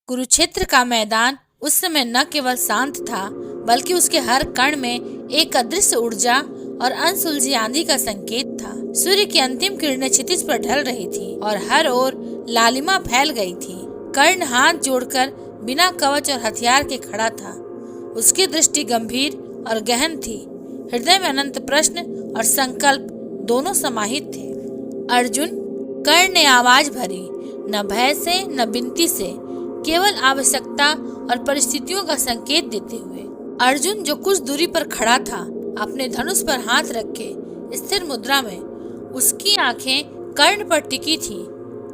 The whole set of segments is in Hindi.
कुरुक्षेत्र का मैदान उस समय न केवल शांत था, बल्कि उसके हर कण में एक अदृश्य ऊर्जा और अनसुलझी आंधी का संकेत था। सूर्य की अंतिम किरणें क्षितिज पर ढल रही थी और हर ओर लालिमा फैल गई थी। कर्ण हाथ जोड़कर बिना कवच और हथियार के खड़ा था। उसकी दृष्टि गंभीर और गहन थी। हृदय में अनंत प्रश्न और संकल्प दोनों समाहित थे। अर्जुन, कर्ण ने आवाज भरी, न भय से न विनती से, केवल आवश्यकता और परिस्थितियों का संकेत देते हुए। अर्जुन जो कुछ दूरी पर खड़ा था, अपने धनुष पर हाथ रखे स्थिर मुद्रा में, उसकी आंखें कर्ण पर टिकी थी।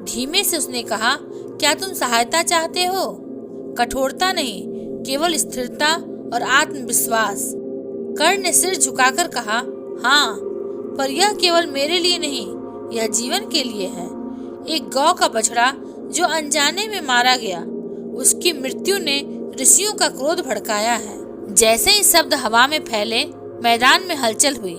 धीमे से उसने कहा, क्या तुम सहायता चाहते हो? कठोरता नहीं, केवल स्थिरता और आत्मविश्वास। कर्ण ने सिर झुकाकर कहा, हाँ, पर यह केवल मेरे लिए नहीं, यह जीवन के लिए है। एक गौ का बछड़ा जो अनजाने में मारा गया, उसकी मृत्यु ने ऋषियों का क्रोध भड़काया है। जैसे ही शब्द हवा में फैले, मैदान में हलचल हुई।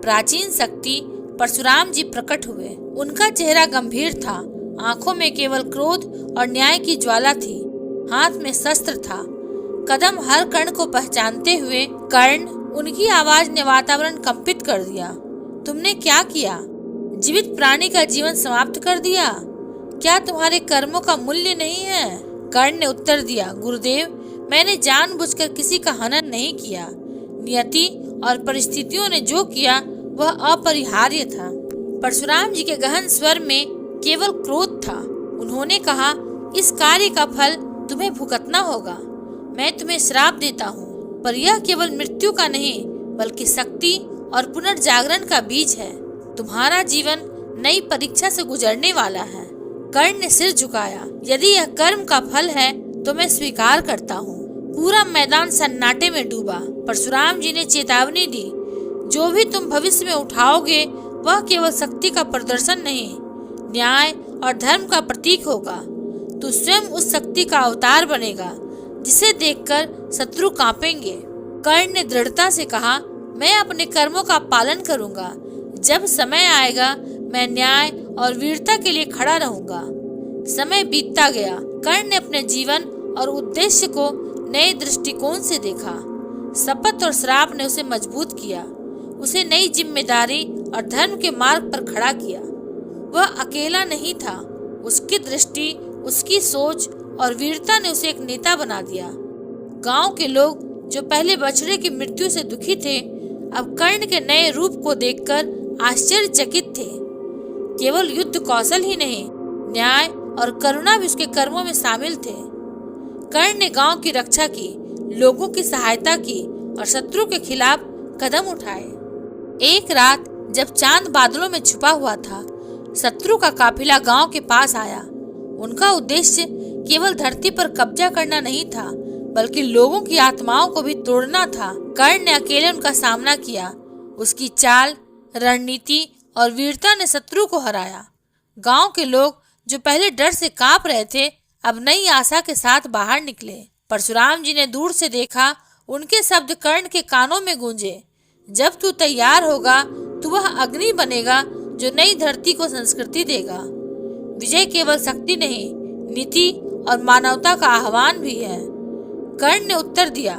प्राचीन शक्ति परशुराम जी प्रकट हुए। उनका चेहरा गंभीर था, आंखों में केवल क्रोध और न्याय की ज्वाला थी। हाथ में शस्त्र था, कदम हर कण को पहचानते हुए। कर्ण, उनकी आवाज ने वातावरण कंपित कर दिया। तुमने क्या किया? जीवित प्राणी का जीवन समाप्त कर दिया। क्या तुम्हारे कर्मों का मूल्य नहीं है? कर्ण ने उत्तर दिया, गुरुदेव, मैंने जानबूझकर किसी का हनन नहीं किया। नियति और परिस्थितियों ने जो किया वह अपरिहार्य था। परशुराम जी के गहन स्वर में केवल क्रोध था। उन्होंने कहा, इस कार्य का फल तुम्हें भुगतना होगा। मैं तुम्हें श्राप देता हूँ, पर यह केवल मृत्यु का नहीं, बल्कि शक्ति और पुनर्जागरण का बीज है। तुम्हारा जीवन नई परीक्षा से गुजरने वाला है। कर्ण ने सिर झुकाया, यदि यह कर्म का फल है तो मैं स्वीकार करता हूँ। पूरा मैदान सन्नाटे में डूबा। परशुराम जी ने चेतावनी दी, जो भी तुम भविष्य में उठाओगे वह केवल शक्ति का प्रदर्शन नहीं, न्याय और धर्म का प्रतीक होगा। तू स्वयं उस शक्ति का अवतार बनेगा जिसे देखकर शत्रु कांपेंगे। कर्ण ने दृढ़ता से कहा, मैं अपने कर्मों का पालन करूंगा। जब समय आएगा मैं न्याय और वीरता के लिए खड़ा रहूंगा। समय बीतता गया। कर्ण ने अपने जीवन और उद्देश्य को नए दृष्टिकोण से देखा। शपथ और श्राप ने उसे मजबूत किया, उसे नई जिम्मेदारी और धर्म के मार्ग पर खड़ा किया। वह अकेला नहीं था, उसकी दृष्टि, उसकी सोच और वीरता ने उसे एक नेता बना दिया। गांव के लोग जो पहले बछड़े की मृत्यु से दुखी थे, अब कर्ण के नए रूप को देखकर आश्चर्यचकित थे। केवल युद्ध कौशल ही नहीं, न्याय और करुणा भी उसके कर्मों में शामिल थे। कर्ण ने गांव की रक्षा की, लोगों की सहायता की और शत्रु के खिलाफ कदम उठाए। एक रात जब चांद बादलों में छुपा हुआ था, शत्रु का काफिला गांव के पास आया। उनका उद्देश्य केवल धरती पर कब्जा करना नहीं था, बल्कि लोगों की आत्माओं को भी तोड़ना था। कर्ण ने अकेले उनका सामना किया। उसकी चाल, रणनीति और वीरता ने शत्रु को हराया। गांव के लोग जो पहले डर से कांप रहे थे, अब नई आशा के साथ बाहर निकले। परशुराम जी ने दूर से देखा, उनके शब्द कर्ण के कानों में गूंजे, जब तू तैयार होगा तो वह अग्नि बनेगा जो नई धरती को संस्कृति देगा। विजय केवल शक्ति नहीं, नीति और मानवता का आह्वान भी है। कर्ण ने उत्तर दिया,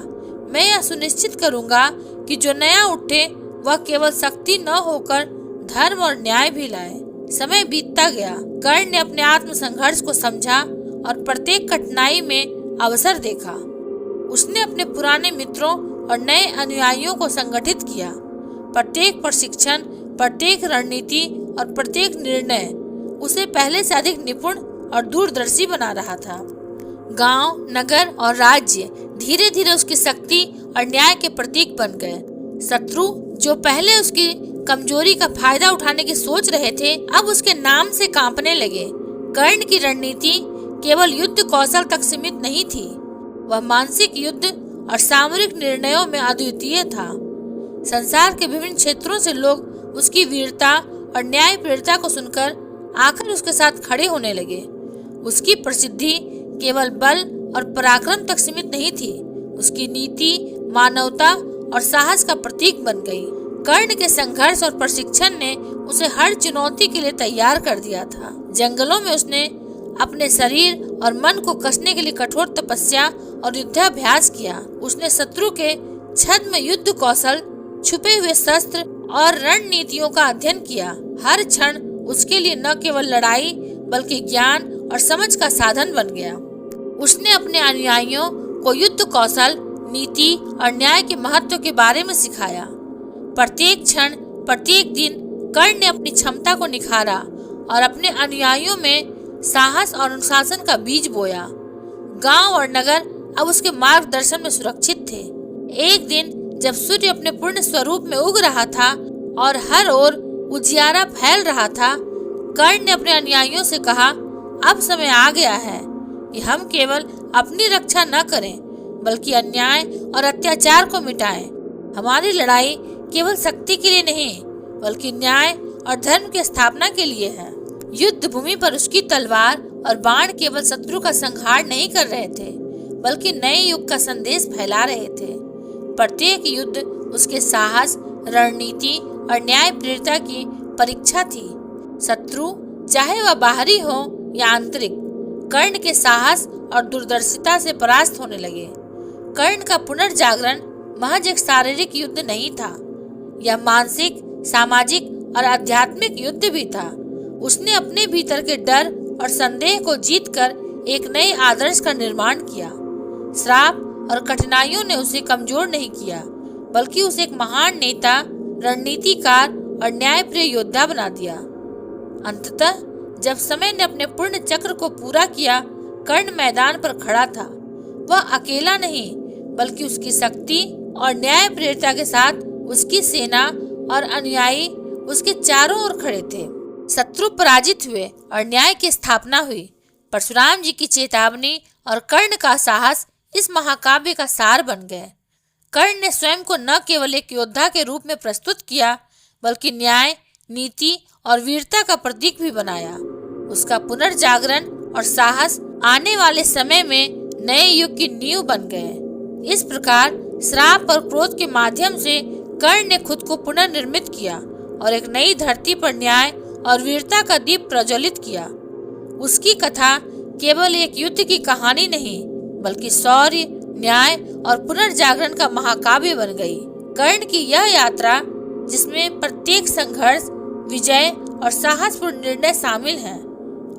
मैं यह सुनिश्चित करूंगा कि जो नया उठे वह केवल शक्ति न होकर धर्म और न्याय भी लाए। समय बीतता गया। कर्ण ने अपने आत्म संघर्ष को समझा और प्रत्येक कठिनाई में अवसर देखा। उसने अपने पुराने मित्रों और नए अनुयायियों को संगठित किया। प्रत्येक प्रशिक्षण, प्रत्येक रणनीति और प्रत्येक निर्णय उसे पहले से अधिक निपुण और दूरदर्शी बना रहा था। गांव, नगर और राज्य धीरे धीरे उसकी शक्ति और न्याय के प्रतीक बन गए। शत्रु जो पहले उसकी कमजोरी का फायदा उठाने की सोच रहे थे, अब उसके नाम से कांपने लगे। कर्ण की रणनीति केवल युद्ध कौशल तक सीमित नहीं थी, वह मानसिक युद्ध और सामरिक निर्णयों में अद्वितीय था। संसार के विभिन्न क्षेत्रों से लोग उसकी वीरता और न्यायप्रियता को सुनकर आकर उसके साथ खड़े होने लगे। उसकी प्रसिद्धि केवल बल और पराक्रम तक सीमित नहीं थी, उसकी नीति, मानवता और साहस का प्रतीक बन गई। कर्ण के संघर्ष और प्रशिक्षण ने उसे हर चुनौती के लिए तैयार कर दिया था। जंगलों में उसने अपने शरीर और मन को कसने के लिए कठोर तपस्या और युद्धाभ्यास किया। उसने शत्रु के छद्म युद्ध कौशल, छुपे हुए शस्त्र और रणनीतियों का अध्ययन किया। हर क्षण उसके लिए न केवल लड़ाई बल्कि ज्ञान और समझ का साधन बन गया। उसने अपने अनुयायियों को युद्ध कौशल, नीति और न्याय के महत्व के बारे में सिखाया। प्रत्येक क्षण, प्रत्येक दिन कर्ण ने अपनी क्षमता को निखारा और अपने अनुयायियों में साहस और अनुशासन का बीज बोया। गांव और नगर अब उसके मार्गदर्शन में सुरक्षित थे। एक दिन जब सूर्य अपने पूर्ण स्वरूप में उग रहा था और हर ओर उजियारा फैल रहा था, कर्ण ने अपने अनुयायियों से कहा, अब समय आ गया है कि हम केवल अपनी रक्षा न करें बल्कि अन्याय और अत्याचार को मिटाएं। हमारी लड़ाई केवल शक्ति के लिए नहीं बल्कि न्याय और धर्म की स्थापना के लिए है। युद्ध भूमि पर उसकी तलवार और बाण केवल शत्रु का संहार नहीं कर रहे थे बल्कि नए युग का संदेश फैला रहे थे। प्रत्येक युद्ध उसके साहस, रणनीति और न्याय प्रेरिता की परीक्षा थी। शत्रु चाहे वह बाहरी हो या आंतरिक, कर्ण के साहस और दूरदर्शिता से परास्त होने लगे। कर्ण का पुनर्जागरण महज एक शारीरिक युद्ध नहीं था, यह मानसिक, सामाजिक और आध्यात्मिक युद्ध भी था। उसने अपने भीतर के डर और संदेह को जीतकर एक नए आदर्श का निर्माण किया। श्राप और कठिनाइयों ने उसे कमजोर नहीं किया बल्कि उसे एक महान नेता, रणनीतिकार और न्यायप्रिय योद्धा बना दिया। अंततः जब समय ने अपने पूर्ण चक्र को पूरा किया, कर्ण मैदान पर खड़ा था। वह अकेला नहीं बल्कि उसकी शक्ति और न्याय प्रेरिता के साथ उसकी सेना और अनुयायी उसके चारों ओर खड़े थे। शत्रु पराजित हुए और न्याय की स्थापना हुई। परशुराम जी की चेतावनी और कर्ण का साहस इस महाकाव्य का सार बन गए। कर्ण ने स्वयं को न केवल एक योद्धा के रूप में प्रस्तुत किया बल्कि न्याय, नीति और वीरता का प्रतीक भी बनाया। उसका पुनर्जागरण और साहस आने वाले समय में नए युग की नींव बन गए। इस प्रकार श्राप और क्रोध के माध्यम से कर्ण ने खुद को पुनर्निर्मित किया और एक नई धरती पर न्याय और वीरता का दीप प्रज्वलित किया। उसकी कथा केवल एक युद्ध की कहानी नहीं बल्कि शौर्य, न्याय और पुनर्जागरण का महाकाव्य बन गई। कर्ण की यह यात्रा, जिसमें प्रत्येक संघर्ष, विजय और साहसपूर्ण निर्णय शामिल हैं,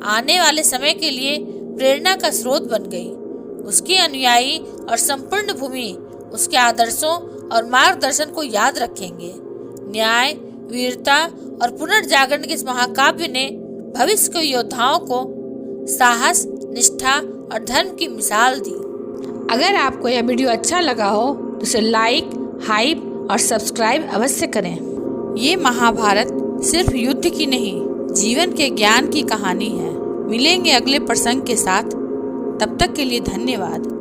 आने वाले समय के लिए प्रेरणा का स्रोत बन गई। उसके अनुयायी और संपूर्ण भूमि उसके आदर्शों और मार्गदर्शन को याद रखेंगे। न्याय, वीरता और पुनर्जागरण के इस महाकाव्य ने भविष्य के योद्धाओं को साहस, निष्ठा और धर्म की मिसाल दी। अगर आपको यह वीडियो अच्छा लगा हो तो इसे लाइक, हाइप और सब्सक्राइब अवश्य करें। ये महाभारत सिर्फ युद्ध की नहीं, जीवन के ज्ञान की कहानी है। मिलेंगे अगले प्रसंग के साथ, तब तक के लिए धन्यवाद।